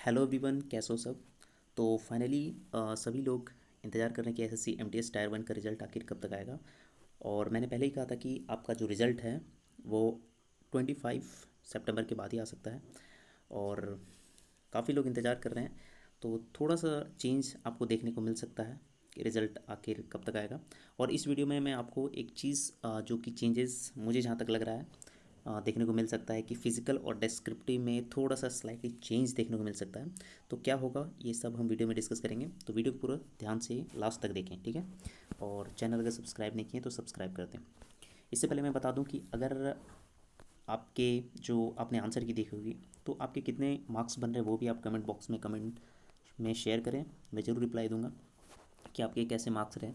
Hello everyone, कैसे हो सब। तो फाइनली सभी लोग इंतज़ार कर रहे हैं कि एसएससी एमटीएस टायर 1 का रिज़ल्ट आखिर कब तक आएगा। और मैंने पहले ही कहा था कि आपका जो रिज़ल्ट है वो 25 सितंबर के बाद ही आ सकता है। और काफ़ी लोग इंतज़ार कर रहे हैं, तो थोड़ा सा चेंज आपको देखने को मिल सकता है कि रिज़ल्ट आखिर कब तक आएगा। और इस वीडियो में मैं आपको एक चीज़ जो कि चेंजेस मुझे जहाँ तक लग रहा है देखने को मिल सकता है कि फ़िज़िकल और डिस्क्रिप्टिव में थोड़ा सा स्लाइटली चेंज देखने को मिल सकता है। तो क्या होगा ये सब हम वीडियो में डिस्कस करेंगे, तो वीडियो को पूरा ध्यान से लास्ट तक देखें, ठीक है। और चैनल अगर सब्सक्राइब नहीं किए तो सब्सक्राइब कर दें। इससे पहले मैं बता दूं कि अगर आपके जो आपने आंसर की देखी होगी तो आपके कितने मार्क्स बन रहे हैं वो भी आप कमेंट बॉक्स में कमेंट में शेयर करें। मैं ज़रूर रिप्लाई दूंगा कि आपके कैसे मार्क्स रहे।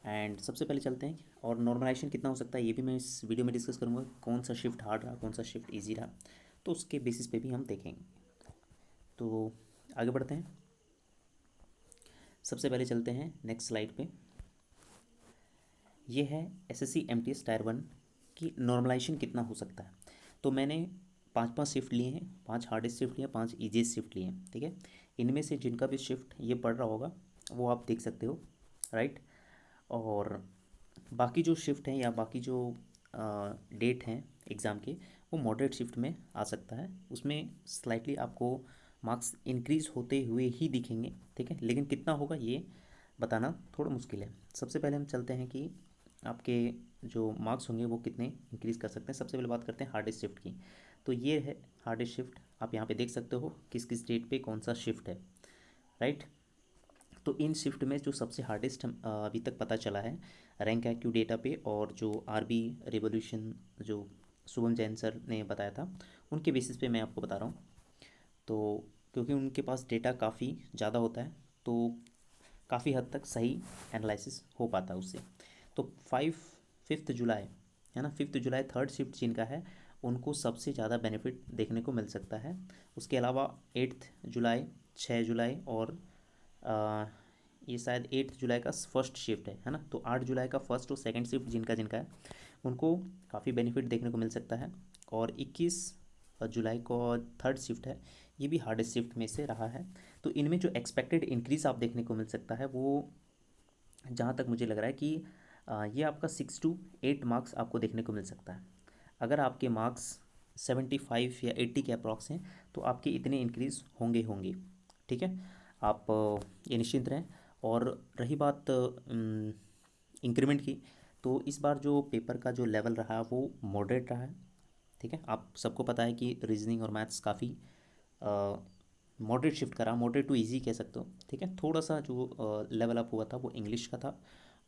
एंड सबसे पहले चलते हैं, और नॉर्मलाइजेशन कितना हो सकता है ये भी मैं इस वीडियो में डिस्कस करूँगा। कौन सा शिफ्ट हार्ड रहा, कौन सा शिफ्ट इजी रहा, तो उसके बेसिस पे भी हम देखेंगे। तो आगे बढ़ते हैं। सबसे पहले चलते हैं नेक्स्ट स्लाइड पे। ये है एसएससी एमटीएस टायर 1 की नॉर्मलाइजेशन कितना हो सकता है। तो मैंने पांच पांच शिफ्ट लिए हैं, पांच हार्डेस्ट शिफ्ट लिए, पांच इजीएस्ट शिफ्ट लिए हैं, ठीक है। इनमें से जिनका भी शिफ्ट ये पढ़ रहा होगा वो आप देख सकते हो, राइट। और बाकी जो शिफ्ट हैं या बाकी जो डेट हैं एग्ज़ाम के, वो मॉडरेट शिफ्ट में आ सकता है। उसमें स्लाइटली आपको मार्क्स इंक्रीज़ होते हुए ही दिखेंगे, ठीक है। लेकिन कितना होगा ये बताना थोड़ा मुश्किल है। सबसे पहले हम चलते हैं कि आपके जो मार्क्स होंगे वो कितने इंक्रीज़ कर सकते हैं। सबसे पहले बात करते हैं हार्डेस्ट शिफ्ट की। तो ये है हार्डेस्ट शिफ्ट, आप यहाँ पे देख सकते हो किस किस डेट पे कौन सा शिफ्ट है, राइट। तो इन शिफ्ट में जो सबसे हार्डेस्ट अभी तक पता चला है रैंक IQ डेटा पे, और जो RB रिवोल्यूशन जो शुभम जैन सर ने बताया था उनके बेसिस पे मैं आपको बता रहा हूँ। तो क्योंकि उनके पास डेटा काफ़ी ज़्यादा होता है तो काफ़ी हद तक सही एनालिसिस हो पाता है उससे। तो 5 जुलाई है ना, 5 जुलाई थर्ड शिफ्ट जिनका है उनको सबसे ज़्यादा बेनिफिट देखने को मिल सकता है। उसके अलावा 8 जुलाई, 6 जुलाई और आ, ये शायद 8 जुलाई का फर्स्ट शिफ्ट है ना। तो 8 जुलाई का फर्स्ट और सेकंड शिफ्ट जिनका जिनका है उनको काफ़ी बेनिफिट देखने को मिल सकता है। और 21 जुलाई को थर्ड शिफ्ट है, ये भी हार्डेस्ट शिफ्ट में से रहा है। तो इनमें जो एक्सपेक्टेड इंक्रीज़ आप देखने को मिल सकता है वो जहाँ तक मुझे लग रहा है कि ये आपका 6 to 8 मार्क्स आपको देखने को मिल सकता है। अगर आपके मार्क्स 75 या 80 के अप्रॉक्स हैं तो आपके इतने इंक्रीज़ होंगे होंगे, ठीक है। आप ये निश्चिंत रहें। और रही बात इंक्रीमेंट की, तो इस बार जो पेपर का जो लेवल रहा वो मॉडरेट रहा है, ठीक है। आप सबको पता है कि रीजनिंग और मैथ्स काफ़ी मॉडरेट शिफ्ट करा, मॉडरेट टू इजी कह सकते हो, ठीक है। थोड़ा सा जो लेवल अप हुआ था वो इंग्लिश का था।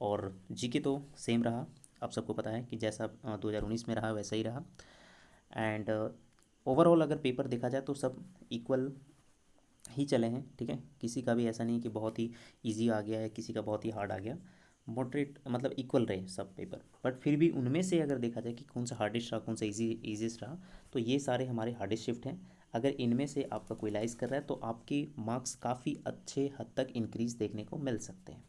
और जीके तो सेम रहा, आप सबको पता है कि जैसा 2019 में रहा वैसा ही रहा। एंड ओवरऑल अगर पेपर देखा जाए तो सब इक्वल ही चले हैं, ठीक है। किसी का भी ऐसा नहीं कि बहुत ही इजी आ गया है, किसी का बहुत ही हार्ड आ गया। मॉडरेट मतलब इक्वल रहे सब पेपर। बट फिर भी उनमें से अगर देखा जाए कि कौन सा हार्डेस्ट रहा, कौन सा ईजीएस्ट रहा, तो ये सारे हमारे हार्डेस्ट शिफ्ट हैं। अगर इनमें से आपका कोई लाइज कर रहा है तो आपके मार्क्स काफ़ी अच्छे हद तक इंक्रीज़ देखने को मिल सकते हैं।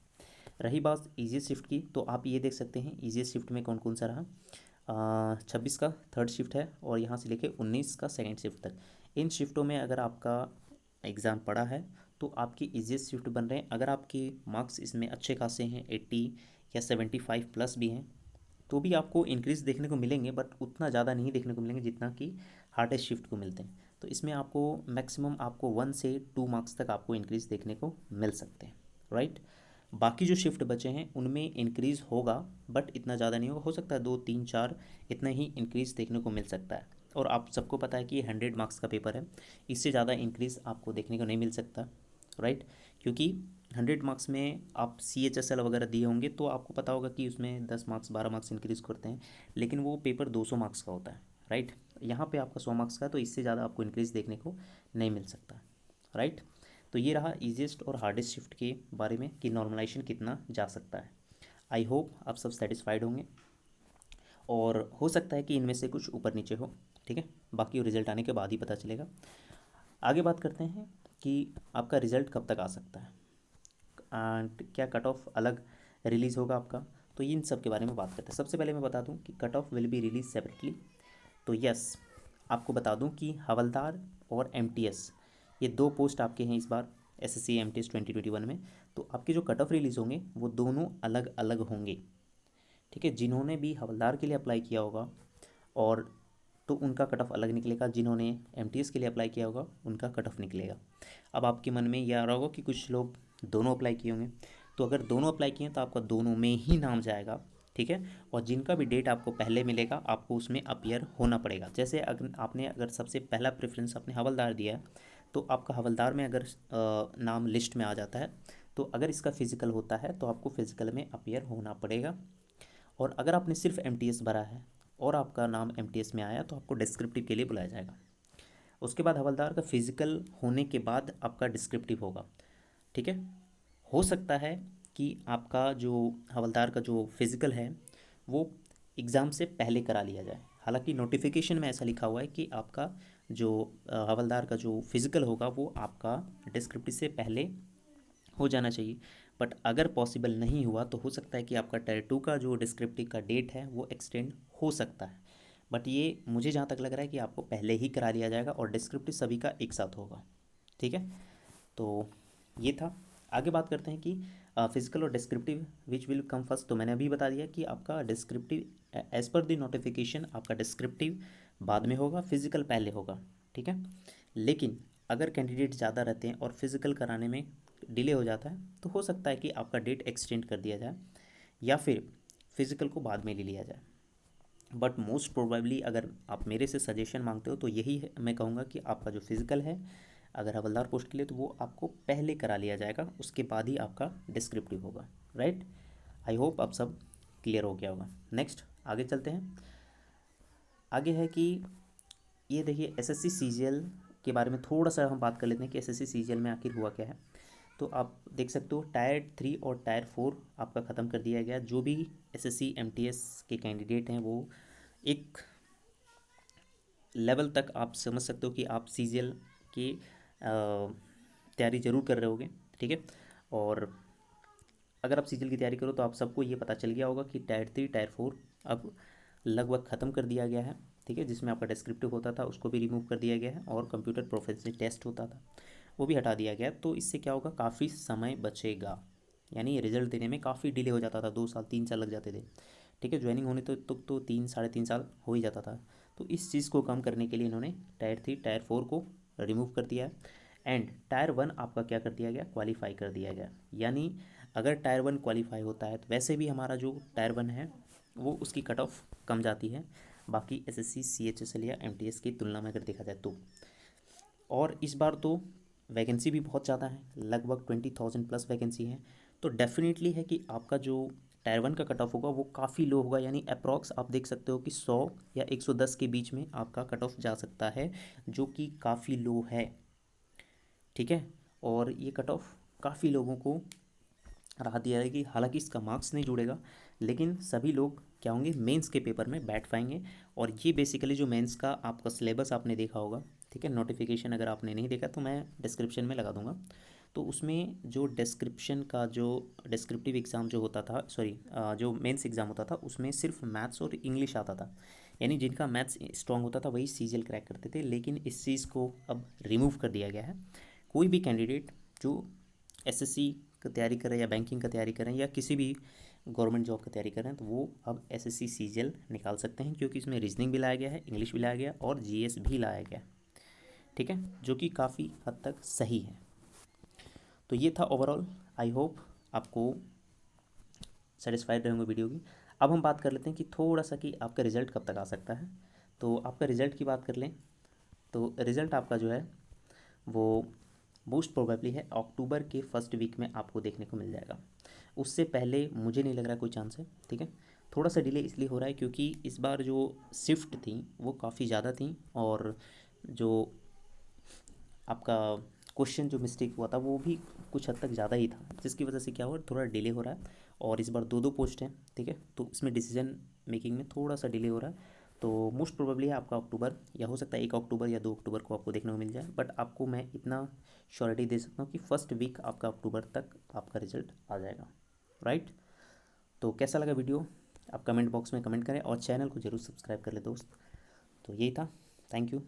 रही बात ईजीएस्ट शिफ्ट की, तो आप ये देख सकते हैं ईजीएस्ट शिफ्ट में कौन कौन सा रहा। 26 का थर्ड शिफ्ट है और यहाँ से लेके 19 का सेकेंड शिफ्ट तक। इन शिफ्टों में अगर आपका एग्ज़ाम पड़ा है तो आपकी ईजीएस्ट शिफ्ट बन रहे हैं। अगर आपके मार्क्स इसमें अच्छे खासे हैं, 80 या 75 प्लस भी हैं, तो भी आपको इंक्रीज़ देखने को मिलेंगे, बट उतना ज़्यादा नहीं देखने को मिलेंगे जितना कि हार्डेस्ट शिफ्ट को मिलते हैं। तो इसमें आपको मैक्सिमम आपको 1 से 2 मार्क्स तक आपको इंक्रीज़ देखने को मिल सकते हैं, राइट। बाकी जो शिफ्ट बचे हैं उनमें इंक्रीज़ होगा, बट इतना ज़्यादा नहीं होगा। हो सकता है 2 3 4 इतना ही इंक्रीज़ देखने को मिल सकता है। और आप सबको पता है कि ये 100 मार्क्स का पेपर है, इससे ज़्यादा इंक्रीज़ आपको देखने को नहीं मिल सकता, राइट। क्योंकि 100 मार्क्स में आप CHSL वगैरह दिए होंगे तो आपको पता होगा कि उसमें 10 मार्क्स 12 मार्क्स इंक्रीज़ करते हैं, लेकिन वो पेपर 200 मार्क्स का होता है, राइट। यहाँ पे आपका 100 मार्क्स का है, तो इससे ज़्यादा आपको इंक्रीज़ देखने को नहीं मिल सकता, राइट। तो ये रहा ईजीएस्ट और हार्डेस्ट शिफ्ट के बारे में कि नॉर्मलाइजेशन कितना जा सकता है। आई होप आप सब सेटिस्फाइड होंगे, और हो सकता है कि इनमें से कुछ ऊपर नीचे हो, ठीक है। बाकी रिजल्ट आने के बाद ही पता चलेगा। आगे बात करते हैं कि आपका रिज़ल्ट कब तक आ सकता है एंड क्या कट ऑफ अलग रिलीज़ होगा आपका। तो इन सब के बारे में बात करते हैं। सबसे पहले मैं बता दूं कि cut off will be release separately. तो यस, आपको बता दूं कि हवलदार और MTS ये 2 पोस्ट आपके हैं इस बार एसएससी एमटीएस 2021 में। तो आपके जो कट ऑफ रिलीज़ होंगे वो दोनों अलग अलग होंगे, ठीक है। जिन्होंने भी हवलदार के लिए अप्लाई किया होगा और तो उनका कट ऑफ अलग निकलेगा, जिन्होंने एमटीएस के लिए अप्लाई किया होगा उनका कट ऑफ निकलेगा। अब आपके मन में ये आ रहा होगा कि कुछ लोग दोनों अप्लाई किए होंगे, तो अगर दोनों अप्लाई किए हैं तो आपका दोनों में ही नाम जाएगा, ठीक है। और जिनका भी डेट आपको पहले मिलेगा आपको उसमें अपीयर होना पड़ेगा। जैसे अगर सबसे पहला प्रेफरेंस आपने हवलदार दिया है तो आपका हवलदार में अगर नाम लिस्ट में आ जाता है तो अगर इसका फिज़िकल होता है तो आपको फिज़िकल में अपीयर होना पड़ेगा। और अगर आपने सिर्फ एमटीएस भरा है और आपका नाम एमटीएस में आया तो आपको डिस्क्रिप्टिव के लिए बुलाया जाएगा। उसके बाद हवलदार का फिज़िकल होने के बाद आपका डिस्क्रिप्टिव होगा, ठीक है। हो सकता है कि आपका जो हवलदार का जो फिज़िकल है वो एग्ज़ाम से पहले करा लिया जाए। हालांकि नोटिफिकेशन में ऐसा लिखा हुआ है कि आपका जो हवलदार का जो फिज़िकल होगा वो आपका डिस्क्रिप्टिव से पहले हो जाना चाहिए। बट अगर पॉसिबल नहीं हुआ तो हो सकता है कि आपका टायर 2 का जो डिस्क्रिप्टिव का डेट है वो एक्सटेंड हो सकता है। बट ये मुझे जहाँ तक लग रहा है कि आपको पहले ही करा लिया जाएगा और डिस्क्रिप्टिव सभी का एक साथ होगा, ठीक है। तो ये था। आगे बात करते हैं कि फिजिकल और descriptive which will come first. तो मैंने अभी बता दिया कि आपका descriptive as per the notification आपका डिस्क्रिप्टिव बाद में होगा, फिजिकल पहले होगा, ठीक है। लेकिन अगर कैंडिडेट ज़्यादा रहते हैं और फिजिकल कराने में डिले हो जाता है तो हो सकता है कि आपका डेट एक्सटेंड कर दिया जाए या फिर फिजिकल को बाद में ले लिया जाए। बट मोस्ट प्रोबेबली अगर आप मेरे से सजेशन मांगते हो तो यही है, मैं कहूँगा कि आपका जो फिज़िकल है अगर हवलदार पोस्ट के लिए तो वो आपको पहले करा लिया जाएगा, उसके बाद ही आपका डिस्क्रिप्टिव होगा, राइट। आई होप आप सब क्लियर हो गया होगा। नेक्स्ट आगे चलते हैं। आगे है कि ये देखिए एसएससी सीजीएल के बारे में थोड़ा सा हम बात कर लेते हैं कि एसएससी सीजीएल में आखिर हुआ क्या है। तो आप देख सकते हो टायर 3 और टायर 4 आपका ख़त्म कर दिया गया। जो भी एसएससी एमटीएस के कैंडिडेट हैं वो एक लेवल तक आप समझ सकते हो कि आप सीजीएल की तैयारी ज़रूर कर रहे होगे, ठीक है। और अगर आप सीजीएल की तैयारी करो तो आप सबको ये पता चल गया होगा कि टायर 3 टायर 4 अब लगभग ख़त्म कर दिया गया है, ठीक है। जिसमें आपका डिस्क्रिप्टिव होता था उसको भी रिमूव कर दिया गया है और कंप्यूटर प्रोफिशिएंसी टेस्ट होता था वो भी हटा दिया गया। तो इससे क्या होगा, काफ़ी समय बचेगा, यानी रिजल्ट देने में काफ़ी डिले हो जाता था, 2 साल 3 साल लग जाते थे, ठीक है। ज्वाइनिंग होने तो 3 साढ़े 3 साल हो ही जाता था। तो इस चीज़ को कम करने के लिए इन्होंने टायर 3 टायर 4 को रिमूव कर दिया है एंड टायर 1 आपका क्या कर दिया गया, क्वालिफाई कर दिया गया। यानी अगर टायर 1 क्वालिफाई होता है तो वैसे भी हमारा जो टायर 1 है वो उसकी कट ऑफ कम जाती है बाकी एसएससी सीएचएसएल या एमटीएस की तुलना में अगर देखा जाए तो। और इस बार तो वैकेंसी भी बहुत ज़्यादा है, लगभग 20,000 प्लस वैकेंसी है। तो डेफिनेटली है कि आपका जो टायर 1 का कट ऑफ होगा वो काफ़ी लो होगा, यानी अप्रॉक्स आप देख सकते हो कि 100 या 110 के बीच में आपका कट ऑफ जा सकता है, जो कि काफ़ी लो है, ठीक है। और ये कट ऑफ काफ़ी लोगों को राहत दिया है कि हालांकि इसका मार्क्स नहीं जुड़ेगा लेकिन सभी लोग क्या होंगे, मेंस के पेपर में बैठ पाएंगे। और ये बेसिकली जो मेंस का आपका सिलेबस आपने देखा होगा, ठीक है। नोटिफिकेशन अगर आपने नहीं देखा तो मैं डिस्क्रिप्शन में लगा दूंगा। तो उसमें जो डिस्क्रिप्शन का जो डिस्क्रिप्टिव एग्ज़ाम जो होता था, सॉरी जो मेंस एग्ज़ाम होता था उसमें सिर्फ मैथ्स और इंग्लिश आता था, यानी जिनका मैथ्स स्ट्रॉन्ग होता था वही सीजीएल क्रैक करते थे। लेकिन इस चीज़ को अब रिमूव कर दिया गया है। कोई भी कैंडिडेट जो एसएससी का तैयारी कर रहे हैं या बैंकिंग का तैयारी कर रहे हैं या किसी भी गवर्नमेंट जॉब का तैयारी कर रहे हैं तो वो अब एसएससी सीजीएल निकाल सकते हैं, क्योंकि इसमें रीजनिंग भी लाया गया है, इंग्लिश भी लाया गया और जीएस भी लाया गया, ठीक है, जो कि काफ़ी हद तक सही है। तो ये था ओवरऑल। आई होप आपको सेटिस्फाइड रहेंगे वीडियो की। अब हम बात कर लेते हैं कि थोड़ा सा कि आपका रिज़ल्ट कब तक आ सकता है। तो आपका रिज़ल्ट की बात कर लें तो रिज़ल्ट आपका जो है वो मोस्ट प्रोबेबली है अक्टूबर के फर्स्ट वीक में आपको देखने को मिल जाएगा। उससे पहले मुझे नहीं लग रहा कोई चांस है, ठीक है। थोड़ा सा डिले इसलिए हो रहा है क्योंकि इस बार जो शिफ्ट थी वो काफ़ी ज़्यादा थी और जो आपका क्वेश्चन जो मिस्टेक हुआ था वो भी कुछ हद तक ज़्यादा ही था, जिसकी वजह से क्या हुआ, थोड़ा डिले हो रहा है। और इस बार 2 पोस्ट हैं, ठीक है, तो इसमें डिसीजन मेकिंग में थोड़ा सा डिले हो रहा है। तो मोस्ट प्रोबेबली है आपका अक्टूबर या हो सकता है 1 अक्टूबर या 2 अक्टूबर को आपको देखने को मिल जाए। बट आपको मैं इतना श्योरिटी दे सकता हूँ कि फर्स्ट वीक आपका अक्टूबर तक आपका रिजल्ट आ जाएगा, राइट। तो कैसा लगा वीडियो आप कमेंट बॉक्स में कमेंट करें और चैनल को ज़रूर सब्सक्राइब कर ले दोस्त। तो यही था, थैंक यू।